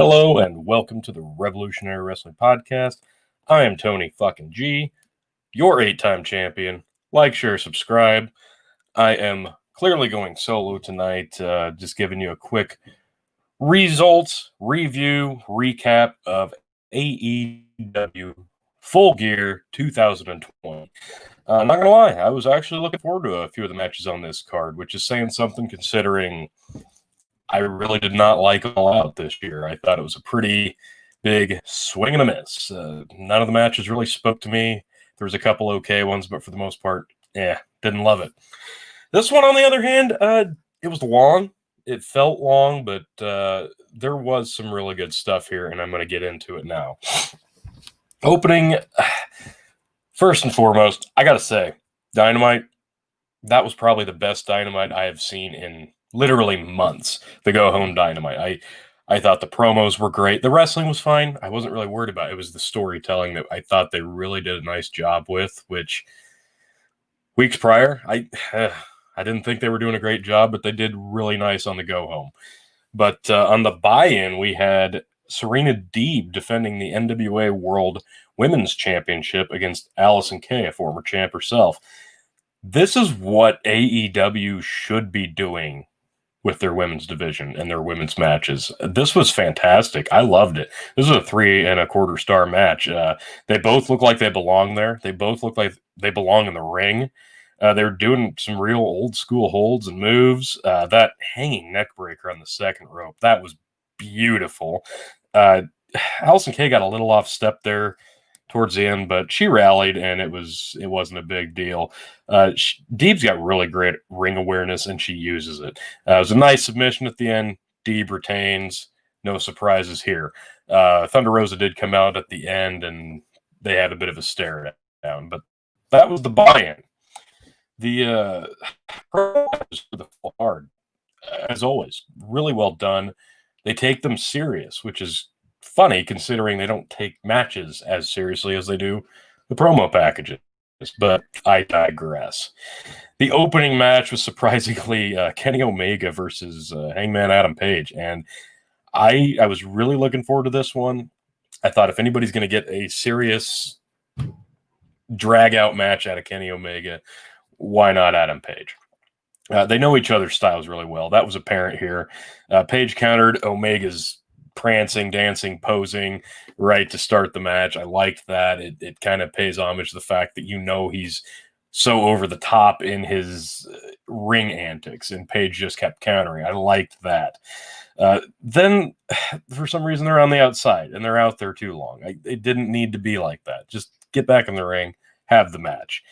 Hello and welcome to the Revolutionary Wrestling Podcast. I am Tony fucking G, your 8-time champion. Like, share, subscribe. I am clearly going solo tonight, just giving you a quick results, review, recap of AEW Full Gear 2020. I'm not going to lie, I was actually looking forward to a few of the matches on this card, which is saying something considering I really did not like All Out this year. I thought it was a pretty big swing and a miss. None of the matches really spoke to me. There was a couple okay ones, but for the most part, didn't love it. This one, on the other hand, it was long. It felt long, but there was some really good stuff here, and I'm going to get into it now. Opening, first and foremost, I got to say, Dynamite, that was probably the best Dynamite I have seen in literally months. The Go Home Dynamite. I thought the promos were great. The wrestling was fine. I wasn't really worried about it. It was the storytelling that I thought they really did a nice job with, which weeks prior, I didn't think they were doing a great job, but they did really nice on the Go Home. But on the buy-in, we had Serena Deeb defending the NWA World Women's Championship against Allison Kay, a former champ herself. This is what AEW should be doing with their women's division and their women's matches. This was fantastic. I loved it. This was a 3.25 star match. They both look like they belong there. They both look like they belong in the ring. They're doing some real old school holds and moves. That hanging neck breaker on the second rope, that was beautiful. Allison Kay got a little off step there towards the end, but she rallied, and it wasn't a big deal. Deeb's got really great ring awareness, and she uses it. It was a nice submission at the end. Deeb retains. No surprises here. Thunder Rosa did come out at the end, and they had a bit of a stare down, but that was the buy-in. The promos for the full card, as always, really well done. They take them serious, which is funny considering they don't take matches as seriously as they do the promo packages, but I digress. The opening match was surprisingly Kenny Omega versus Hangman Adam Page, and I was really looking forward to this one. I thought if anybody's going to get a serious drag-out match out of Kenny Omega, why not Adam Page? They know each other's styles really well. That was apparent here. Page countered Omega's prancing, dancing, posing right to start the match. I liked that. It kind of pays homage to the fact that he's so over the top in his ring antics, and Page just kept countering. I liked that. Then, for some reason, they're on the outside, and they're out there too long. It didn't need to be like that. Just get back in the ring, have the match.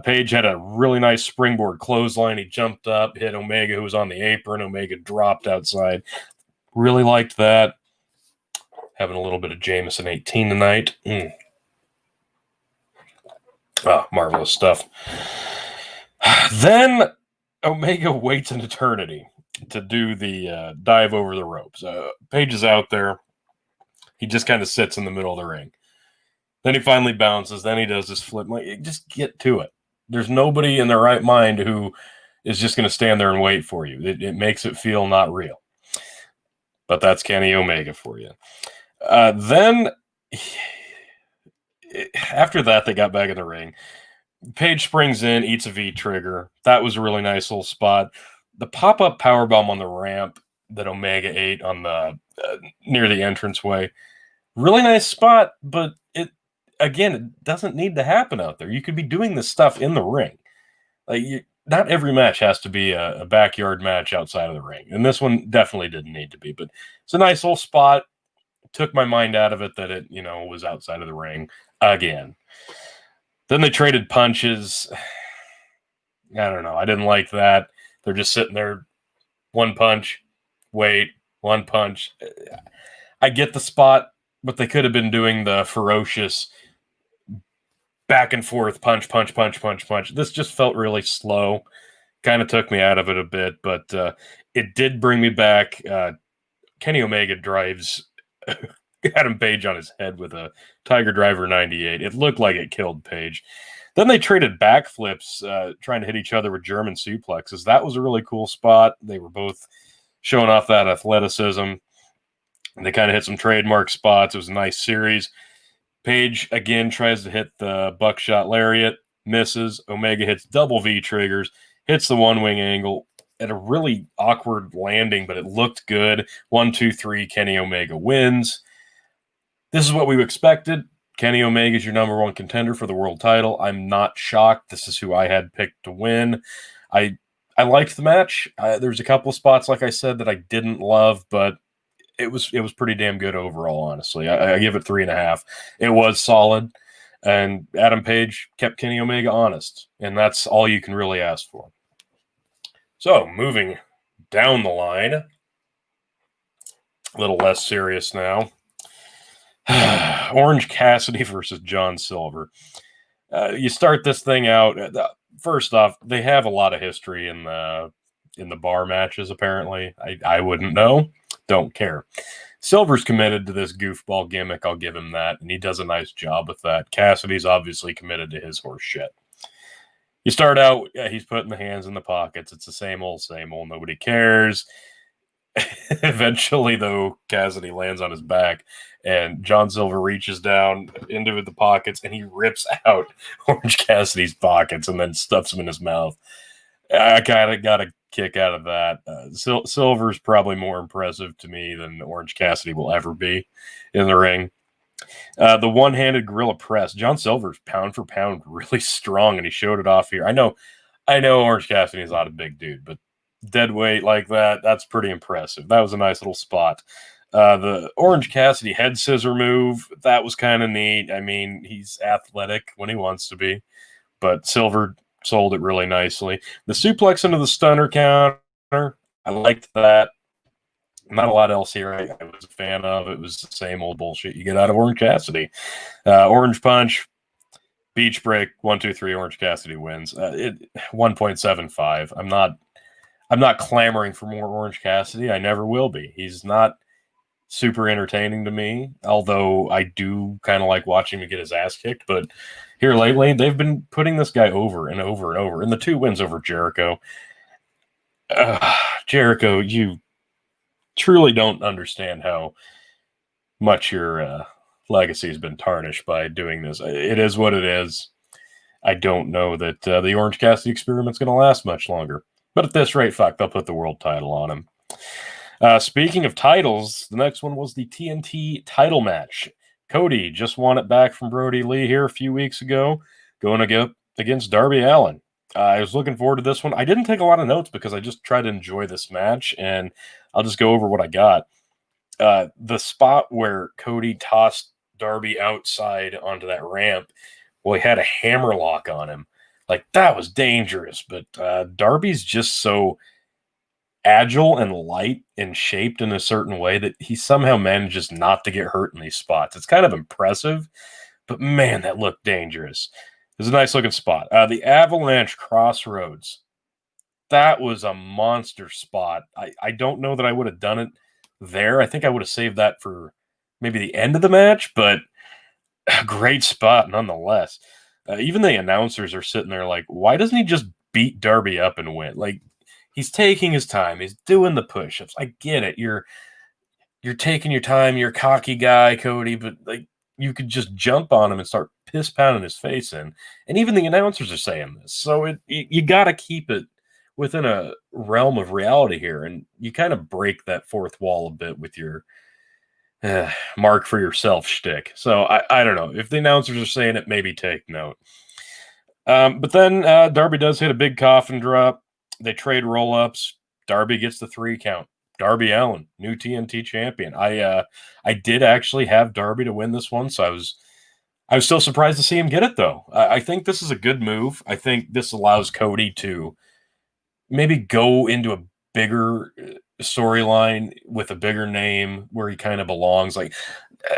Page had a really nice springboard clothesline. He jumped up, hit Omega, who was on the apron. Omega dropped outside. Really liked that. Having a little bit of Jameson 18 tonight. Marvelous stuff. Then Omega waits an eternity to do the dive over the ropes. Page is out there. He just kind of sits in the middle of the ring. Then he finally bounces. Then he does this flip. Just get to it. There's nobody in their right mind who is just going to stand there and wait for you. It makes it feel not real. But that's Kenny Omega for you. Then, after that, they got back in the ring. Page springs in, eats a V-trigger. That was a really nice little spot. The pop-up powerbomb on the ramp that Omega ate on the near the entranceway, really nice spot, but it doesn't need to happen out there. You could be doing this stuff in the ring. Not every match has to be a backyard match outside of the ring, and this one definitely didn't need to be, but it's a nice little spot. Took my mind out of it that it, was outside of the ring again. Then they traded punches. I don't know. I didn't like that. They're just sitting there. One punch. Wait. One punch. I get the spot, but they could have been doing the ferocious back and forth punch, punch, punch, punch, punch. This just felt really slow. Kind of took me out of it a bit, but it did bring me back. Kenny Omega drives Adam Page on his head with a Tiger Driver 98. It looked like it killed Page. Then they traded backflips, trying to hit each other with German suplexes. That was a really cool spot. They were both showing off that athleticism. They kind of hit some trademark spots. It was a nice series. Page again tries to hit the buckshot lariat, misses. Omega hits double V triggers, hits the one wing angle at a really awkward landing, but it looked good. 1, 2, 3, Kenny Omega wins. This is what we expected. Kenny Omega is your number one contender for the world title. I'm not shocked. This is who I had picked to win. I liked the match. There's a couple of spots, like I said, that I didn't love, but it was pretty damn good overall, honestly. I give it 3.5. It was solid, and Adam Page kept Kenny Omega honest, and that's all you can really ask for. So, moving down the line, a little less serious now. Orange Cassidy versus John Silver. You start this thing out. First off, they have a lot of history in the bar matches, apparently. I wouldn't know. Don't care. Silver's committed to this goofball gimmick. I'll give him that, and he does a nice job with that. Cassidy's obviously committed to his horse shit. You start out, he's putting the hands in the pockets. It's the same old, same old. Nobody cares. Eventually, though, Cassidy lands on his back, and John Silver reaches down into the pockets, and he rips out Orange Cassidy's pockets and then stuffs them in his mouth. I kind of got a kick out of that. Silver's probably more impressive to me than Orange Cassidy will ever be in the ring. The one-handed gorilla press. John Silver's pound for pound really strong, and he showed it off here. I know Orange Cassidy is not a big dude, but dead weight like that, that's pretty impressive. That was a nice little spot. The Orange Cassidy head scissor move, that was kind of neat. I mean, he's athletic when he wants to be, but Silver sold it really nicely. The suplex into the stunner counter, I liked that. Not a lot else here I was a fan of. It was the same old bullshit you get out of Orange Cassidy. Orange Punch, Beach Break, 1, 2, 3, Orange Cassidy wins. 1.75. I'm not clamoring for more Orange Cassidy. I never will be. He's not super entertaining to me, although I do kind of like watching him get his ass kicked. But here lately, they've been putting this guy over and over and over. And the 2 wins over Jericho. Jericho, you truly don't understand how much your legacy has been tarnished by doing this. It is what it is. I don't know that the Orange Cassidy experiment's going to last much longer. But at this rate, fuck, they'll put the world title on him. Speaking of titles, the next one was the TNT title match. Cody just won it back from Brody Lee here a few weeks ago, going against Darby Allin. I was looking forward to this one. I didn't take a lot of notes because I just tried to enjoy this match, and I'll just go over what I got. The spot where Cody tossed Darby outside onto that ramp, well, he had a hammerlock on him. Like, that was dangerous, but Darby's just so agile and light and shaped in a certain way that he somehow manages not to get hurt in these spots. It's kind of impressive, but man, that looked dangerous. It was a nice looking spot. The Avalanche Crossroads. That was a monster spot. I don't know that I would have done it there. I think I would have saved that for maybe the end of the match, but a great spot nonetheless. Even the announcers are sitting there like, why doesn't he just beat Darby up and win? Like, he's taking his time. He's doing the push-ups. I get it. You're taking your time. You're a cocky guy, Cody, but like, you could just jump on him and start piss pounding his face in. And even the announcers are saying this. So you got to keep it within a realm of reality here, and you kind of break that fourth wall a bit with your mark for yourself shtick. So I don't know. If the announcers are saying it, maybe take note. But then Darby does hit a big coffin drop. They trade roll-ups. Darby gets the 3 count. Darby Allin, new TNT champion. I did actually have Darby to win this one, so I was still surprised to see him get it, though. I think this is a good move. I think this allows Cody to maybe go into a bigger storyline with a bigger name where he kind of belongs. Like,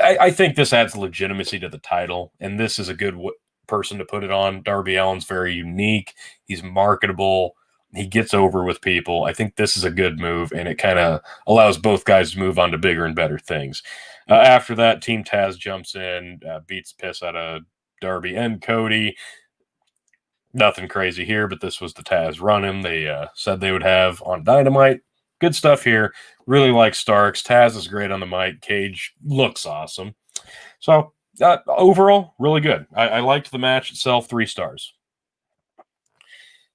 I think this adds legitimacy to the title, and this is a good person to put it on. Darby Allin's very unique. He's marketable. He gets over with people. I think this is a good move, and it kind of allows both guys to move on to bigger and better things. After that, Team Taz jumps in, beats the piss out of Darby and Cody. Nothing crazy here, but this was the Taz run-in they said they would have on Dynamite. Good stuff here. Really like Starks. Taz is great on the mic. Cage looks awesome. So overall, really good. I liked the match itself. 3 stars.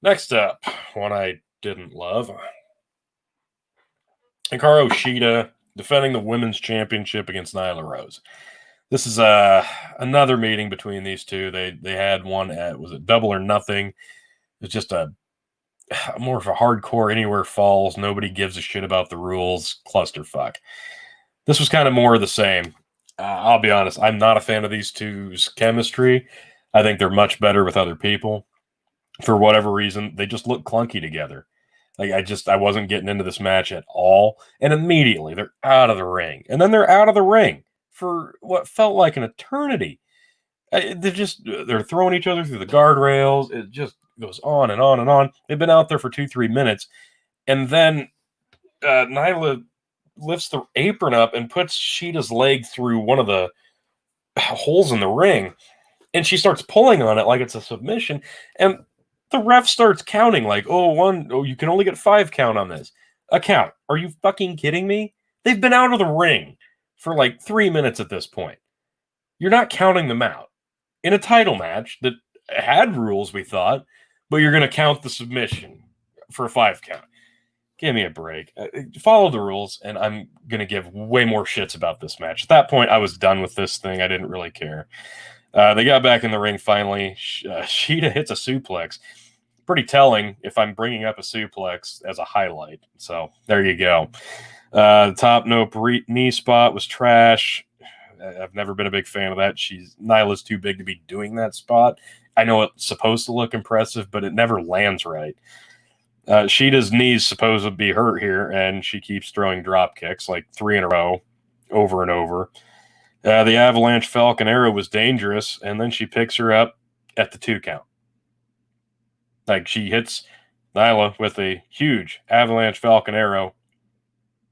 Next up, one I didn't love. Hikaru Shida defending the Women's Championship against Nyla Rose. This is another meeting between these two. They had one at, was it Double or Nothing? It's just a more of a hardcore anywhere falls. Nobody gives a shit about the rules. Clusterfuck. This was kind of more of the same. I'll be honest. I'm not a fan of these two's chemistry. I think they're much better with other people. For whatever reason, they just look clunky together. Like I wasn't getting into this match at all. And immediately they're out of the ring. And then they're out of the ring for what felt like an eternity. They're throwing each other through the guardrails. It just goes on and on and on. They've been out there for 2-3 minutes. And then Nyla lifts the apron up and puts Shida's leg through one of the holes in the ring. And she starts pulling on it like it's a submission. And the ref starts counting like, you can only get 5 count on this. A count. Are you fucking kidding me? They've been out of the ring for like 3 minutes at this point. You're not counting them out. In a title match that had rules, we thought, but you're going to count the submission for a 5 count. Give me a break. Follow the rules, and I'm going to give way more shits about this match. At that point, I was done with this thing. I didn't really care. They got back in the ring finally. Shida hits a suplex. Pretty telling if I'm bringing up a suplex as a highlight. So there you go. The top knee spot was trash. I've never been a big fan of that. Nyla's too big to be doing that spot. I know it's supposed to look impressive, but it never lands right. Shida's knee's supposed to be hurt here, and she keeps throwing drop kicks like 3 in a row, over and over. The Avalanche Falcon Arrow was dangerous, and then she picks her up at the 2 count. Like, she hits Nyla with a huge Avalanche Falcon Arrow,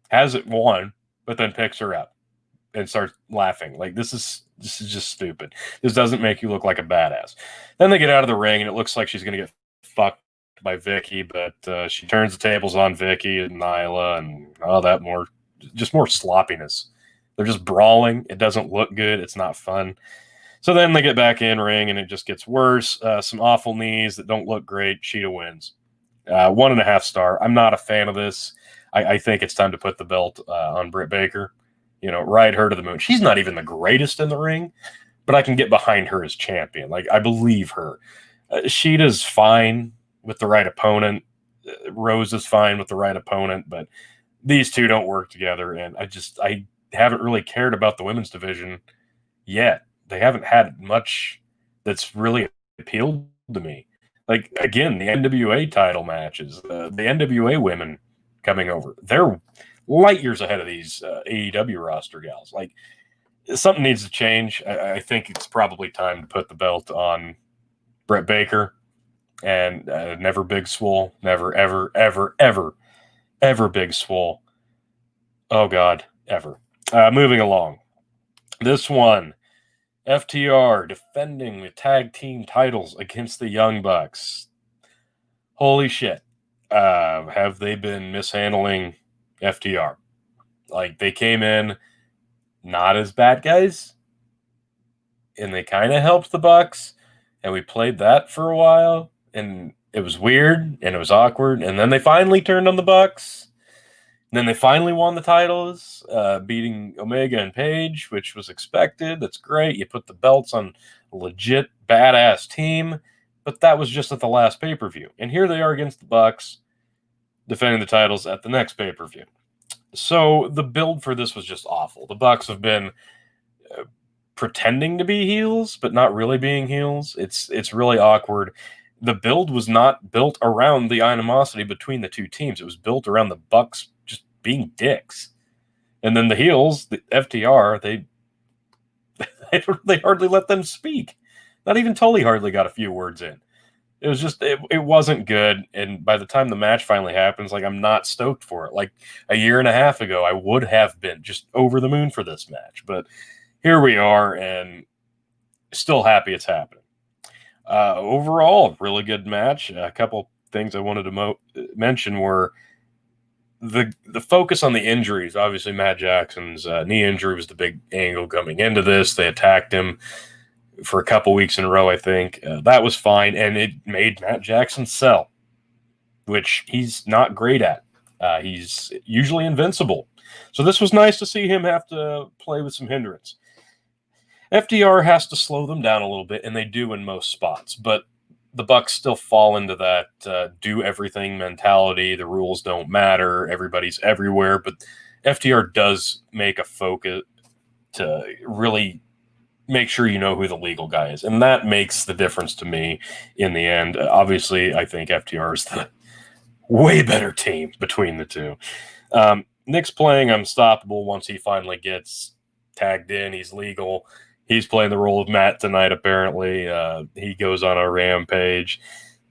has it won, but then picks her up and starts laughing. Like, this is just stupid. This doesn't make you look like a badass. Then they get out of the ring, and it looks like she's going to get fucked by Vicky, but she turns the tables on Vicky and Nyla and all that more sloppiness. They're just brawling. It doesn't look good. It's not fun. So then they get back in ring, and it just gets worse. Some awful knees that don't look great. Shida wins. 1.5 star. I'm not a fan of this. I think it's time to put the belt on Britt Baker. Ride her to the moon. She's not even the greatest in the ring, but I can get behind her as champion. Like, I believe her. Shida's fine with the right opponent. Rose is fine with the right opponent, but these two don't work together, and I haven't really cared about the women's division yet. They haven't had much that's really appealed to me. Like, again, the NWA title matches, the NWA women coming over, they're light years ahead of these AEW roster gals. Like, something needs to change. I think it's probably time to put the belt on Britt Baker and never Big Swole. Never, ever, ever, ever, ever Big Swole. Oh, God, ever. Moving along. This one, FTR defending the tag team titles against the Young Bucks. Holy shit. Have they been mishandling FTR? Like, they came in not as bad guys, and they kind of helped the Bucks, and we played that for a while, and it was weird, and it was awkward, and then they finally turned on the Bucks. And then they finally won the titles, beating Omega and Page, which was expected. That's great. You put the belts on a legit badass team, but that was just at the last pay-per-view. And here they are against the Bucks, defending the titles at the next pay-per-view. So the build for this was just awful. The Bucks have been pretending to be heels, but not really being heels. It's really awkward. The build was not built around the animosity between the two teams. It was built around the Bucks just being dicks. And then the heels, the FTR, they hardly let them speak. Not even Tully hardly got a few words in. It was just, it wasn't good. And by the time the match finally happens, like, I'm not stoked for it. Like, a year and a half ago, I would have been just over the moon for this match. But here we are, and still happy it's happening. Overall, really good match. A couple things I wanted to mention were the focus on the injuries, obviously Matt Jackson's knee injury was the big angle coming into this. They attacked him for a couple weeks in a row, I think. That was fine, and it made Matt Jackson sell, which he's not great at. He's usually invincible. So this was nice to see him have to play with some hindrance. FTR has to slow them down a little bit, and they do in most spots, but the Bucks still fall into that do everything mentality. The rules don't matter. Everybody's everywhere. But FTR does make a focus to really make sure you know who the legal guy is. And that makes the difference to me in the end. Obviously, I think FTR is the way better team between the two. Nick's playing unstoppable once he finally gets tagged in. He's legal. He's playing the role of Matt tonight, apparently. He goes on a rampage.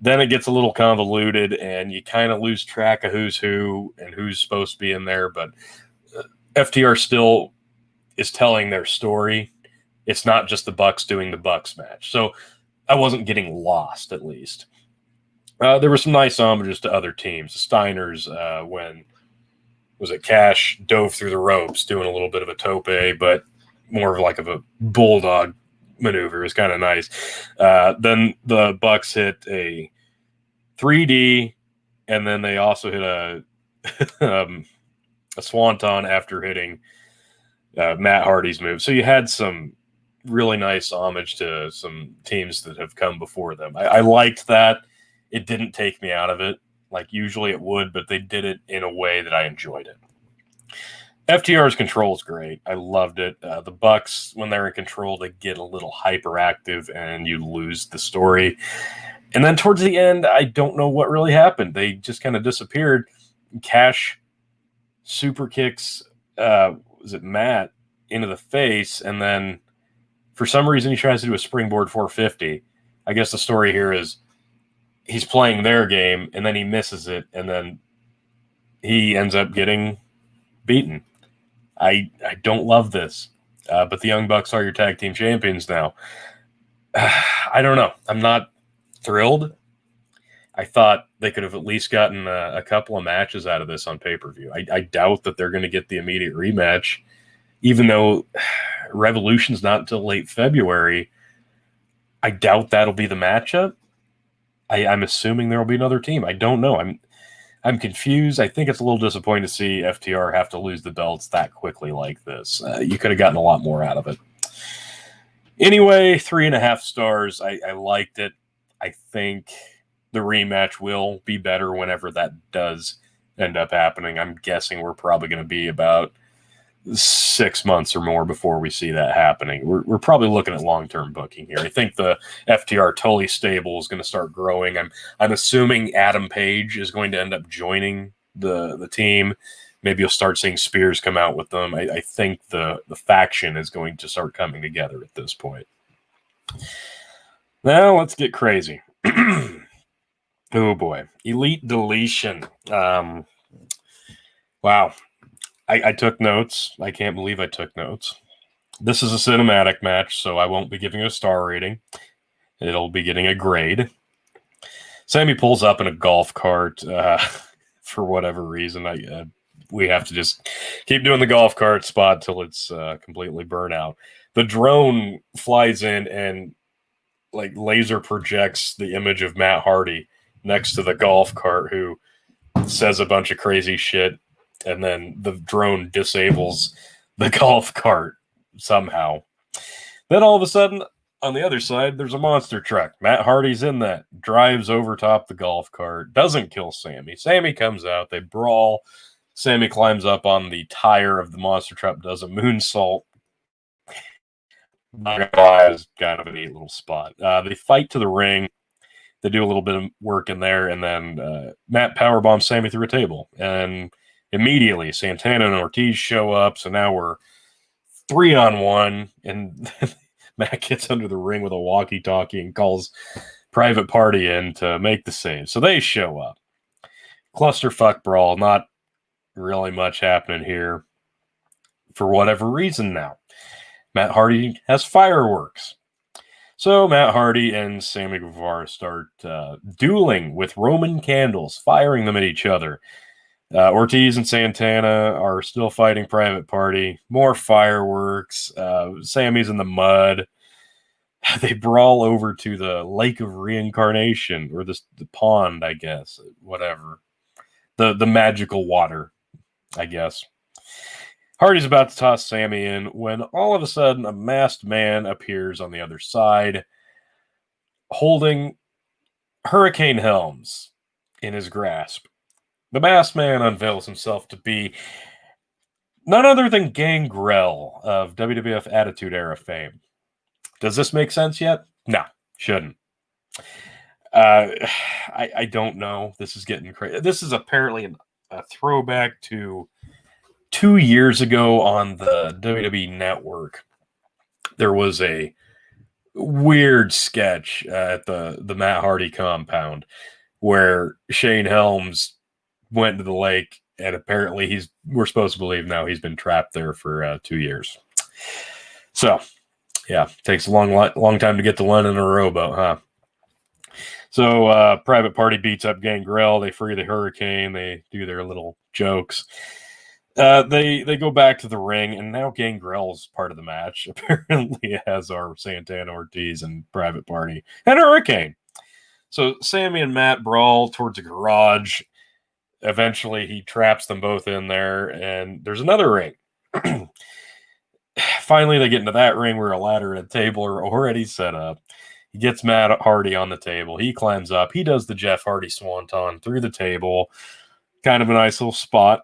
Then it gets a little convoluted, and you kind of lose track of who's who and who's supposed to be in there. But FTR still is telling their story. It's not just the Bucks doing the Bucks match. So I wasn't getting lost, at least. There were some nice homages to other teams. The Steiners, when was it Cash dove through the ropes, doing a little bit of a tope, but more of like a bulldog maneuver. It was kind of nice. Then the Bucks hit a 3D, and then they also hit a swanton after hitting Matt Hardy's move. So you had some really nice homage to some teams that have come before them. I liked that. It didn't take me out of it like usually it would, but they did it in a way that I enjoyed it. FTR's control is great. I loved it. The Bucks, when they're in control, they get a little hyperactive and you lose the story. And then towards the end, I don't know what really happened. They just kind of disappeared. Cash super kicks, was it Matt, into the face, and then for some reason he tries to do a springboard 450. I guess the story here is he's playing their game, and then he misses it, and then he ends up getting beaten. I don't love this, but the Young Bucks are your tag team champions now. I don't know. I'm not thrilled. I thought they could have at least gotten a couple of matches out of this on pay-per-view. I doubt that they're going to get the immediate rematch, even though Revolution's not until late February. I doubt that'll be the matchup. I'm assuming there will be another team. I don't know. I'm confused. I think it's a little disappointing to see FTR have to lose the belts that quickly like this. You could have gotten a lot more out of it. Anyway, 3.5 stars. I liked it. I think the rematch will be better whenever that does end up happening. I'm guessing we're probably going to be about 6 months or more before we see that happening. We're probably looking at long-term booking here. I think the FTR Tully stable is going to start growing. I'm assuming Adam Page is going to end up joining the team. Maybe you'll start seeing Spears come out with them. I think the faction is going to start coming together at this point. Now let's get crazy. Oh boy. Elite Deletion. Wow. I took notes. I can't believe I took notes. This is a cinematic match, so I won't be giving it a star rating. It'll be getting a grade. Sammy pulls up in a golf cart for whatever reason. We have to just keep doing the golf cart spot till it's completely burnt out. The drone flies in and like laser projects the image of Matt Hardy next to the golf cart, who says a bunch of crazy shit. And then the drone disables the golf cart somehow. Then all of a sudden, on the other side, there's a monster truck. Matt Hardy's in that, drives over top the golf cart, doesn't kill Sammy. Sammy comes out, they brawl. Sammy climbs up on the tire of the monster truck, does a moonsault. Not gonna lie, it was kind of a neat little spot. They fight to the ring. They do a little bit of work in there, and then Matt powerbombs Sammy through a table. And immediately, Santana and Ortiz show up, so now we're 3-on-1, and Matt gets under the ring with a walkie-talkie and calls Private Party in to make the save. So they show up. Clusterfuck brawl, not really much happening here for whatever reason now. Matt Hardy has fireworks. So Matt Hardy and Sammy Guevarra start dueling with Roman candles, firing them at each other. Ortiz and Santana are still fighting Private Party. More fireworks. Sammy's in the mud. They brawl over to the Lake of Reincarnation, or the pond, I guess. Whatever. The magical water, I guess. Hardy's about to toss Sammy in when all of a sudden a masked man appears on the other side, holding hurricane helms in his grasp. The masked man unveils himself to be none other than Gangrel of WWF Attitude Era fame. Does this make sense yet? No, shouldn't. I don't know. This is getting crazy. This is apparently a throwback to 2 years ago on the WWE Network. There was a weird sketch at the Matt Hardy compound where Shane Helms went to the lake, and apparently we're supposed to believe now he's been trapped there for 2 years. So, yeah, takes a long time to get to London in a rowboat, huh? So, Private Party beats up Gangrel. They free the Hurricane. They do their little jokes. They go back to the ring, and now Gangrel's part of the match. Apparently, as are Santana, Ortiz, and Private Party, and Hurricane. So Sammy and Matt brawl towards a garage. Eventually, he traps them both in there, and there's another ring. Finally, they get into that ring where a ladder and a table are already set up. He gets Matt Hardy on the table. He climbs up. He does the Jeff Hardy Swanton through the table. Kind of a nice little spot.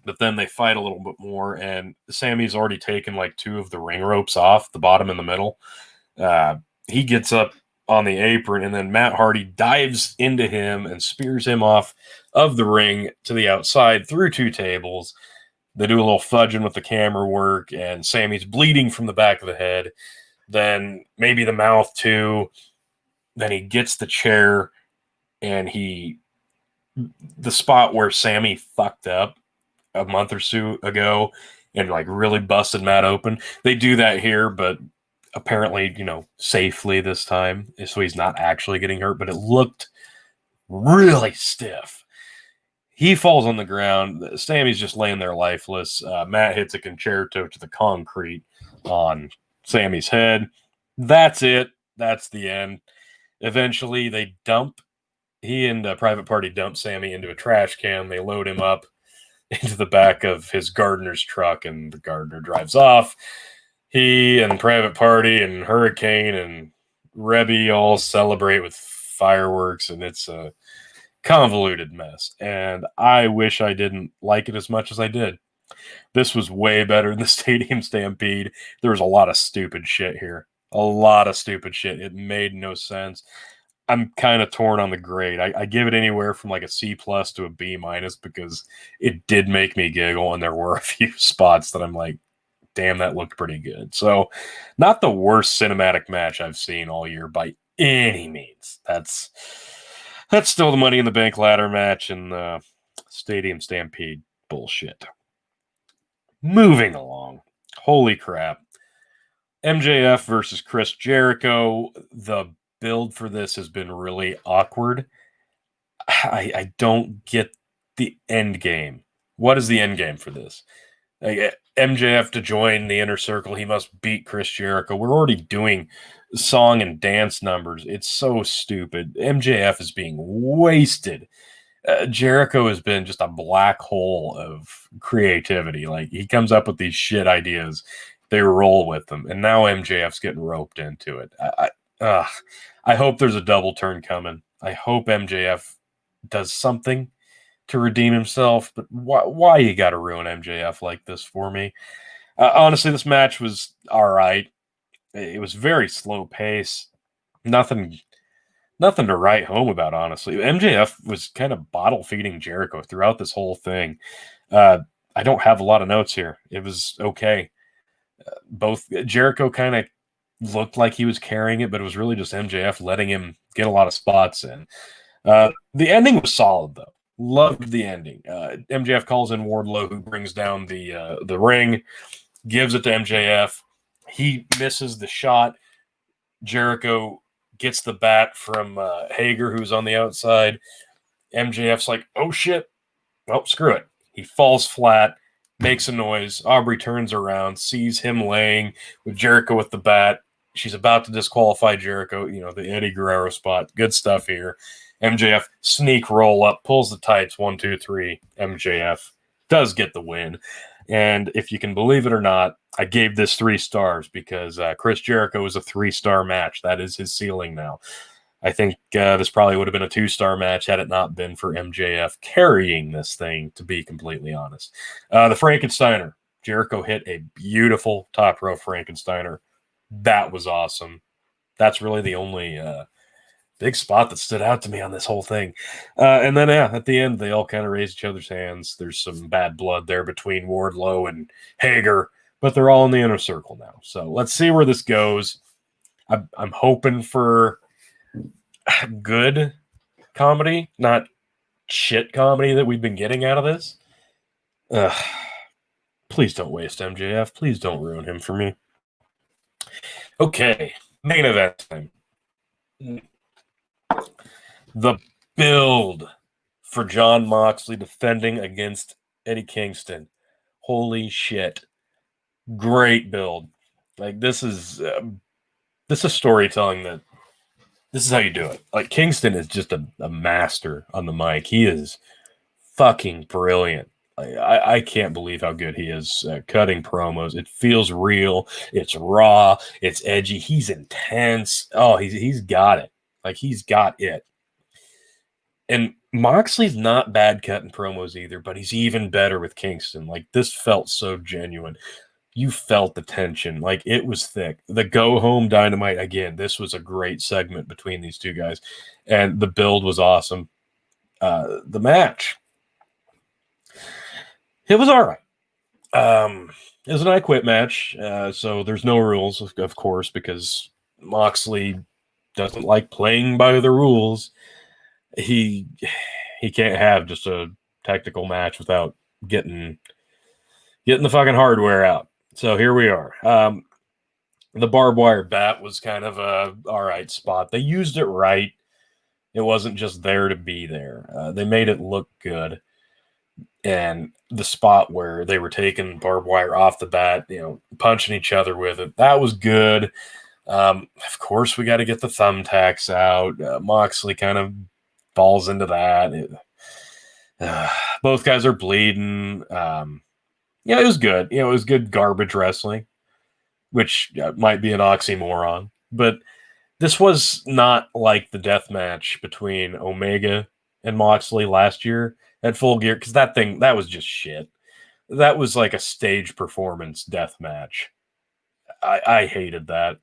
But then they fight a little bit more, and Sammy's already taken like 2 of the ring ropes off, the bottom and the middle. He gets up on the apron, and then Matt Hardy dives into him and spears him off of the ring to the outside through 2 tables. They do a little fudging with the camera work, and Sammy's bleeding from the back of the head. Then maybe the mouth too. Then he gets the chair, and the spot where Sammy fucked up a month or so ago and like really busted Matt open. They do that here, but apparently, safely this time. So he's not actually getting hurt, but it looked really stiff. He falls on the ground. Sammy's just laying there lifeless. Matt hits a concerto to the concrete on Sammy's head. That's it. That's the end. Eventually, he and Private Party dump Sammy into a trash can. They load him up into the back of his gardener's truck, and the gardener drives off. He and Private Party and Hurricane and Rebby all celebrate with fireworks, and it's a convoluted mess. And I wish I didn't like it as much as I did. This was way better than the Stadium Stampede. There was a lot of stupid shit here. A lot of stupid shit. It made no sense. I'm kind of torn on the grade. I give it anywhere from like a C+ to a B- because it did make me giggle, and there were a few spots that I'm like, damn, that looked pretty good. So, not the worst cinematic match I've seen all year by any means. That's still the Money in the Bank ladder match and the Stadium Stampede bullshit. Moving along. Holy crap. MJF versus Chris Jericho. The build for this has been really awkward. I don't get the end game. What is the end game for this? MJF to join the Inner Circle, he must beat Chris Jericho. We're already doing song and dance numbers. It's so stupid. MJF is being wasted. Jericho has been just a black hole of creativity. Like, he comes up with these shit ideas. They roll with them. And now MJF's getting roped into it. I hope there's a double turn coming. I hope MJF does something to redeem himself, but why you got to ruin MJF like this for me? Honestly, this match was all right. It was very slow pace. Nothing to write home about, honestly. MJF was kind of bottle feeding Jericho throughout this whole thing. I don't have a lot of notes here. It was okay. Both Jericho kind of looked like he was carrying it, but it was really just MJF letting him get a lot of spots in. The ending was solid, though. Loved the ending. MJF calls in Wardlow, who brings down the ring, gives it to MJF. He misses the shot. Jericho gets the bat from Hager, who's on the outside. MJF's like, oh shit. Well, screw it. He falls flat, makes a noise. Aubrey turns around, sees him laying with Jericho with the bat. She's about to disqualify Jericho, the Eddie Guerrero spot. Good stuff here. MJF sneak roll up, pulls the tights, 1, 2, 3. MJF does get the win. And if you can believe it or not, I gave this 3 stars because Chris Jericho is a 3-star match. That is his ceiling now. I think this probably would have been a 2-star match had it not been for MJF carrying this thing, to be completely honest. The Frankensteiner. Jericho hit a beautiful top row Frankensteiner. That was awesome. That's really the only big spot that stood out to me on this whole thing. And then, at the end, they all kind of raise each other's hands. There's some bad blood there between Wardlow and Hager, but they're all in the inner circle now. So let's see where this goes. I'm hoping for good comedy, not shit comedy that we've been getting out of this. Please don't waste MJF. Please don't ruin him for me. Okay, main event time. The build for Jon Moxley defending against Eddie Kingston. Holy shit. Great build. Like, this is storytelling that this is how you do it. Like, Kingston is just a master on the mic. He is fucking brilliant. I can't believe how good he is cutting promos. It feels real. It's raw. It's edgy. He's intense. Oh, he's got it. Like, he's got it. And Moxley's not bad cutting promos either, but he's even better with Kingston. Like, this felt so genuine. You felt the tension. Like, it was thick. The Go Home Dynamite, again, this was a great segment between these two guys. And the build was awesome. The match, it was all right. It was an I Quit match, so there's no rules, of course, because Moxley doesn't like playing by the rules. He can't have just a tactical match without getting the fucking hardware out. So here we are. The barbed wire bat was kind of a all right spot. They used it right. It wasn't just there to be there. They made it look good. And the spot where they were taking barbed wire off the bat, punching each other with it, that was good. Of course, we got to get the thumbtacks out. Moxley kind of falls into that. Both guys are bleeding. It was good. It was good garbage wrestling, which might be an oxymoron. But this was not like the death match between Omega and Moxley last year at Full Gear, because that was just shit. That was like a stage performance death match. I hated that.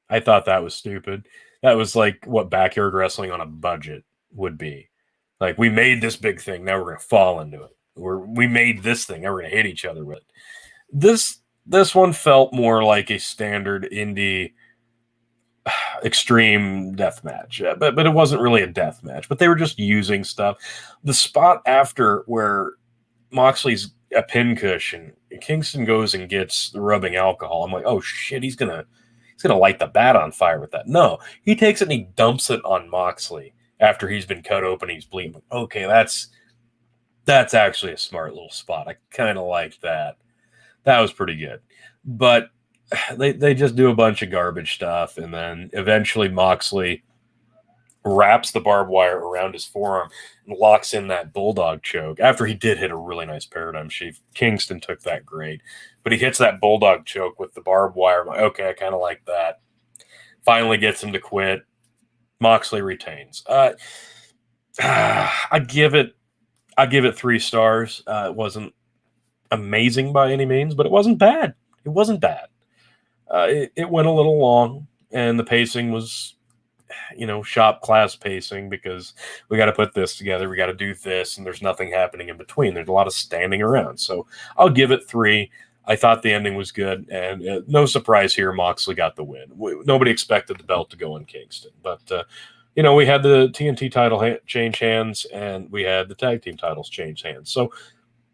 I thought that was stupid. That was like what backyard wrestling on a budget would be. Like, we made this big thing, now we're going to fall into it. We made this thing, now we're going to hit each other with it. This one felt more like a standard indie extreme death match, but it wasn't really a death match. But they were just using stuff. The spot after where Moxley's a pincushion, Kingston goes and gets the rubbing alcohol. I'm like, oh shit, he's gonna light the bat on fire with that. No, he takes it and he dumps it on Moxley after he's been cut open. He's bleeding. Okay, that's actually a smart little spot. I kind of like that. That was pretty good. But they just do a bunch of garbage stuff, and then eventually Moxley wraps the barbed wire around his forearm and locks in that bulldog choke after he did hit a really nice paradigm shift. Kingston took that great, but he hits that bulldog choke with the barbed wire. I'm like, okay, I kind of like that. Finally gets him to quit. Moxley retains. I give it 3 stars. It wasn't amazing by any means, but it wasn't bad. It wasn't bad. It went a little long, and the pacing was, shop class pacing, because we got to put this together, we got to do this, and there's nothing happening in between. There's a lot of standing around. So I'll give it 3. I thought the ending was good, and no surprise here, Moxley got the win. Nobody expected the belt to go in Kingston, but we had the TNT title change hands, and we had the tag team titles change hands. So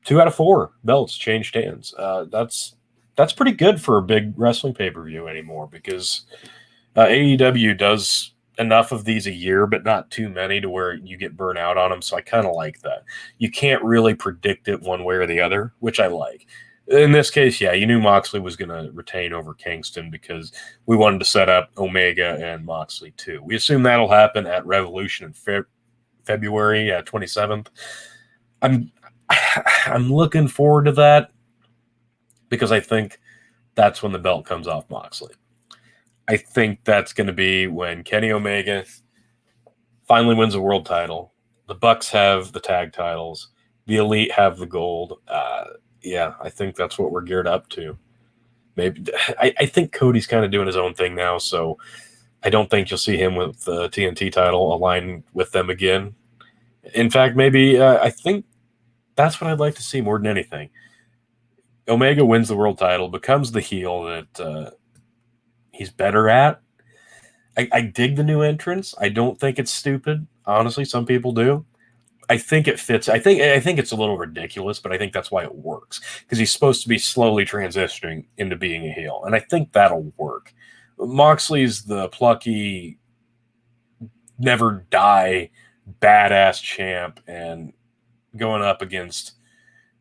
2 out of 4 belts changed hands. That's pretty good for a big wrestling pay-per-view anymore, because AEW does enough of these a year, but not too many to where you get burnt out on them. So I kind of like that. You can't really predict it one way or the other, which I like. In this case, yeah, you knew Moxley was going to retain over Kingston because we wanted to set up Omega and Moxley too. We assume that'll happen at Revolution in February 27th. I'm looking forward to that because I think that's when the belt comes off Moxley. I think that's going to be when Kenny Omega finally wins a world title. The Bucks have the tag titles. The Elite have the gold. Yeah, I think that's what we're geared up to. Maybe I think Cody's kind of doing his own thing now, so I don't think you'll see him with the TNT title aligned with them again. In fact, maybe I think that's what I'd like to see more than anything. Omega wins the world title, becomes the heel that he's better at. I dig the new entrance. I don't think it's stupid. Honestly, some people do. I think it fits. I think it's a little ridiculous, but I think that's why it works because he's supposed to be slowly transitioning into being a heel, and I think that'll work. Moxley's the plucky, never die, badass champ, and going up against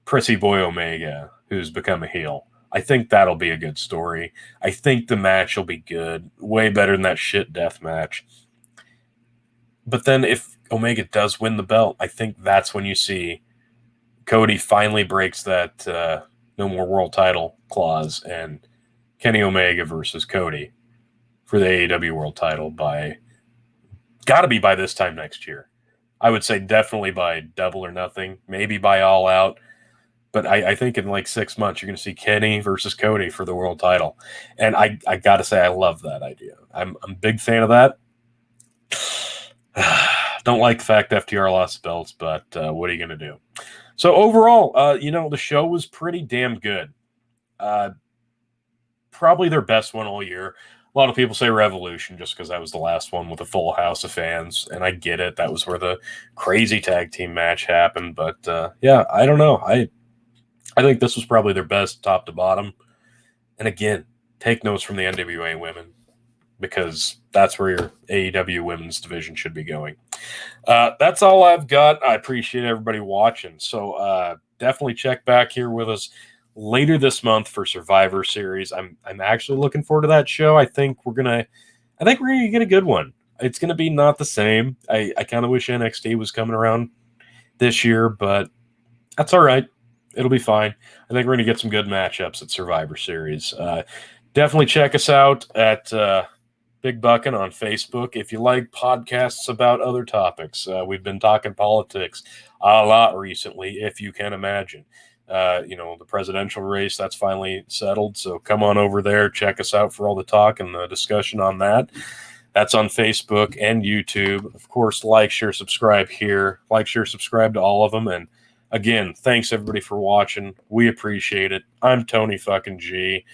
Prissy Boy Omega, who's become a heel. I think that'll be a good story. I think the match will be good, way better than that shit death match. But then if Omega does win the belt, I think that's when you see Cody finally breaks that no more world title clause and Kenny Omega versus Cody for the AEW world title got to be by this time next year. I would say definitely by Double or Nothing, maybe by All Out. But I think in like 6 months, you're going to see Kenny versus Cody for the world title. And I got to say, I love that idea. I'm a big fan of that. Don't like the fact FTR lost belts, but what are you going to do? So overall, the show was pretty damn good. Probably their best one all year. A lot of people say Revolution just because that was the last one with a full house of fans, and I get it. That was where the crazy tag team match happened. But yeah, I don't know. I think this was probably their best top to bottom. And again, take notes from the NWA women because that's where your AEW women's division should be going. That's all I've got. I appreciate everybody watching. So definitely check back here with us later this month for Survivor Series. I'm actually looking forward to that show. I think we're gonna get a good one. It's gonna be not the same. I kind of wish NXT was coming around this year, but that's all right. It'll be fine. I think we're gonna get some good matchups at Survivor Series. Definitely check us out at Big Buckin' on Facebook. If you like podcasts about other topics, we've been talking politics a lot recently, if you can imagine. The presidential race, that's finally settled. So come on over there. Check us out for all the talk and the discussion on that. That's on Facebook and YouTube. Of course, like, share, subscribe here. Like, share, subscribe to all of them. And again, thanks everybody for watching. We appreciate it. I'm Tony fucking G.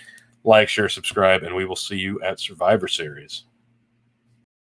Like, share, subscribe, and we will see you at Survivor Series.